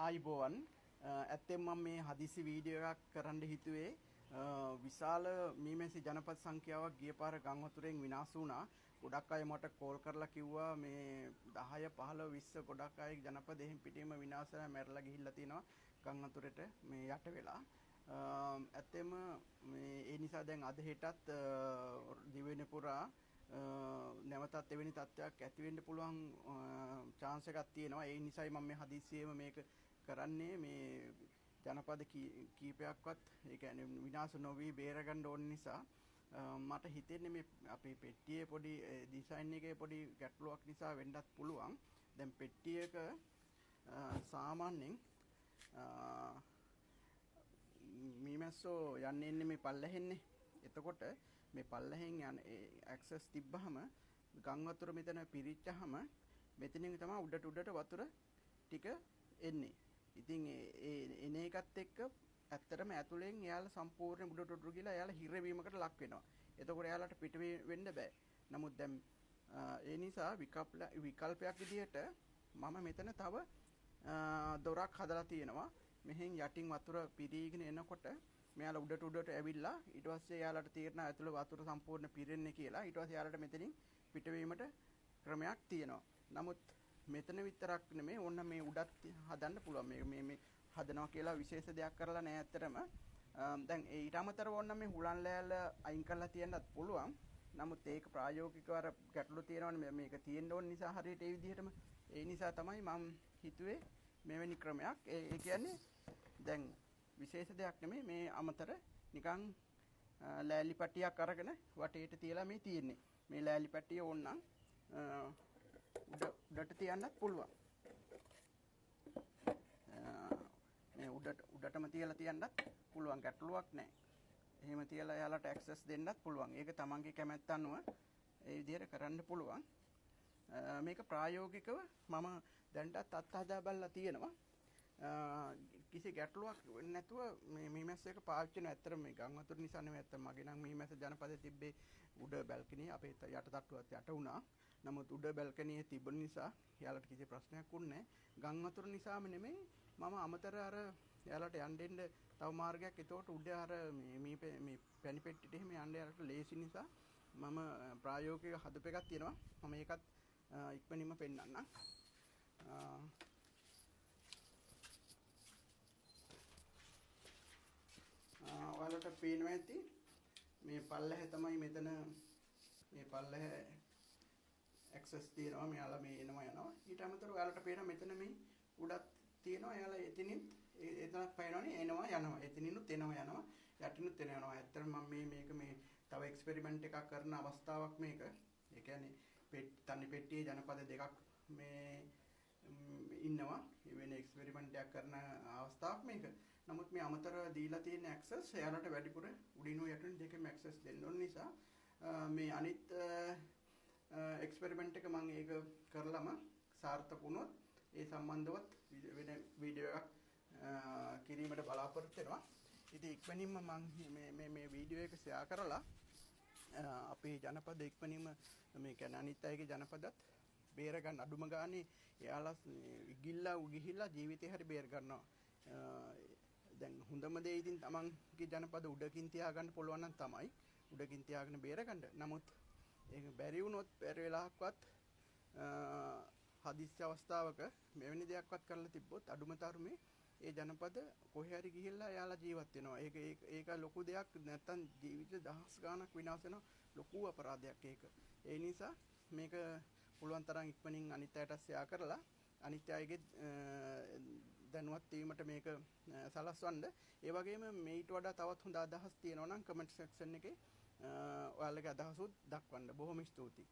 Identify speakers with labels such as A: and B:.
A: ආයිබෝවන් ඇත්තෙන් මම මේ හදිසි වීඩියෝ එකක් කරන්න හිතුවේ විශාල මීමැසි ජනපද සංඛ්‍යාවක් ගිය පාර ගම් වතුරෙන් විනාශ වුණා. ගොඩක් අය මට කෝල් කරලා කිව්වා මේ 10 15 20 ගොඩක් අය ජනපද එහෙම් පිටින්ම විනාශ වෙලා මැරලා ගිහිල්ලා තිනවා ගම් වතුරට මේ යට වෙලා. ඇත්තෙම මේ ඒ නිසා දැන් අද හෙටත් දිවෙන පුරා නැවතත් එවැනි තත්ත්වයක් ඇති වෙන්න පුළුවන් chance එකක් තියෙනවා. ඒ නිසායි මම මේ හදිස්සියෙම මේක කරන්නේ මේ ජනපද කීපයක්වත් ඒ කියන්නේ විනාශ නොවි බේර ගන්න ඕන නිසා මට හිතෙන්නේ මේ අපේ පෙට්ටියේ පොඩි ඩිසයින් එකේ පොඩි ගැටලුවක් නිසා වෙන්නත් පුළුවන්. දැන් පෙට්ටියක සාමාන්‍යයෙන් මීමැස්සෝ යන්නේ මේ පල්ලෙහෙන්නේ. එතකොට මේ පල්ලෙහෙන් යන ඇක්සස් තිබ්බහම ගම් වතුර මෙතන පිරිච්චහම මෙතනින් තමයි උඩට වතුර ටික එන්නේ. ඉතින් ඒ එන එකත් එක්ක ඇත්තටම ඇතුලෙන් එයාලා සම්පූර්ණ උඩට ගිහලා එයාලා හිරවීමකට ලක් වෙනවා. එතකොට එයාලට පිට වෙන්න බෑ. නමුත් දැන් ඒ නිසා විකල්පයක් විදිහට මම මෙතන තව දොරක් හදලා තියෙනවා. මෙහෙන් යටින් වතුර පිරීගෙන එනකොට මෙයාලා උඩට ඇවිල්ලා ඊට පස්සේ එයාලට තීරණ ඇතුළේ වතුර සම්පූර්ණ පිරෙන්නේ කියලා. ඊට පස්සේ එයාලට මෙතනින් පිටවීමට ක්‍රමයක් තියෙනවා. නමුත් මෙතන විතරක් නෙමෙයි ඕන්න මේ උඩත් හදන්න පුළුවන්. මේ හදනවා කියලා විශේෂ දෙයක් කරලා නැහැ ඇත්තටම. දැන් ඊට අමතරව ඕන්න මේ හුලන් ලෑල්ල අයින් කරලා තියන්නත් පුළුවන්. නමුත් ඒක ප්‍රායෝගිකව අර ගැටලු තියෙනවනේ මේක තියෙන්න ඕන නිසා හරියට ඒ විදිහටම. ඒ නිසා තමයි මම හිතුවේ මෙවැනි ක්‍රමයක්. ඒ කියන්නේ දැන් විශේෂ දෙයක් නෙමෙයි මේ අමතර නිකන් ලෑලි පට්ටියක් අරගෙන වටේට තියලා මේ තියෙන්නේ. මේ ලෑලි පට්ටිය ඕනනම් උඩට තියන්නත් පුළුවන්. මේ උඩටම තියලා තියන්නත් පුළුවන් ගැටලුවක් නැහැ. එහෙම තියලා එයාලට ඇක්සස් දෙන්නත් පුළුවන්. ඒක තමන්ගේ කැමැත්ත අනුව ඒ විදිහට කරන්න පුළුවන්. මේක ප්‍රායෝගිකව මම දැන්ටත් අත්හදා බලලා තියෙනවා. කිසි ගැටලුවක් නැතුව මේ මීමැස්ස එක පාවිච්චි කරන ඇත්තට මේ ගම් වතුර නිසා නෙවෙයි ඇත්ත මගේ නම් මීමැස්ස ජනපදයේ තිබ්බේ උඩ බැල්කනිය අපේ යට තට්ටුවත් යට වුණා. නමුත් උඩ බැල්කනියේ තිබුණ නිසා යාලට කිසි ප්‍රශ්නයක් වුණේ නැහැ. ගම් වතුර නිසාම නෙමෙයි මම අමතර අර යාලට යන්න තව මාර්ගයක් ඒතකොට උඩ අර මේ පැණි පෙට්ටියට එහෙම යන්න යාලට ලේසි නිසා මම ප්‍රායෝගිකව හදපු එකක් තියෙනවා. මම ඒකත් ඉක්මනින්ම පෙන්නන්නම්. ඔයාලට පේනවා ඇති මේ පල්ලෙහ තමයි මෙතන මේ පල්ලෙහ ඇක්සස් තියෙනවා. මෙයාලා මේ එනවා යනවා. ඊට අමතරව ඔයාලට පේනවා මෙතන මේ උඩත් තියෙනවා. එයාලා එතනින් එතනක් පේනවනේ එනවා යනවා. එතනිනුත් එනවා යනවා. යටිනුත් එනවා. ඇත්තටම මම මේක මේ තව එක්ස්පෙරිමන්ට් එකක් කරන අවස්ථාවක් මේක. ඒ කියන්නේ තනි පෙට්ටියේ ජනපද දෙකක් මේ ඉන්නවා. වෙන එක්ස්පෙරිමන්ට් එකක් කරන අවස්ථාවක් මේක. නමුත් මේ අමතර දීලා තියෙන ඇක්සස් එයාලට වැඩිපුර උඩිනු යටින් දෙකම ඇක්සස් දෙන්න ඕන නිසා මේ අනිත් එක්ස්පෙරිමන්ට් එක මම ඒක කරලම සාර්ථක වුණොත් ඒ සම්බන්ධවත් වෙන වීඩියෝ එකක් කිරීමට බලාපොරොත්තු වෙනවා. ඉතින් ඉක්මනින්ම මම මේ වීඩියෝ එක ෂෙයා කරලා අපේ ජනපද ඉක්මනින්ම මේ කියන්නේ අනිත් අයගේ ජනපදත් බේර ගන්න අඩුම ගානේ එයාලා ගිහිල්ලා ජීවිතේ හරි බේර ගන්නවා. දැන් හොඳම දේ ඉතින් තමන්ගේ ජනපද උඩකින් තියාගන්න පුළුවන් නම් තමයි උඩකින් තියාගෙන බේර ගන්න. නමුත් ඒක බැරි වුණොත් බැරි වෙලාවකවත් හදිස්සි අවස්ථාවක මෙවැනි දෙයක්වත් කරලා තිබ්බොත් අඩුම තරමේ ඒ ජනපද කොහේ හරි ගිහිල්ලා එයාලා ජීවත් වෙනවා. ඒක ලොකු දෙයක් නැත්තම් ජීවිත දහස් ගාණක් විනාශ වෙන ලොකු අපරාධයක් ඒක. ඒ නිසා මේක පුළුවන් තරම් ඉක්මනින් අනිත් අයට ෂෙයා කරලා අනිත් අයගේ දැනුවත් වීමට මේක සලස්වන්න. ඒ වගේම මේට වඩා තවත් හොඳ අදහස් තියෙනවා නම් කමෙන්ට් සෙක්ෂන් එකේ ඔයාලගේ අදහසුත් දක්වන්න. බොහොම ස්තුතියි.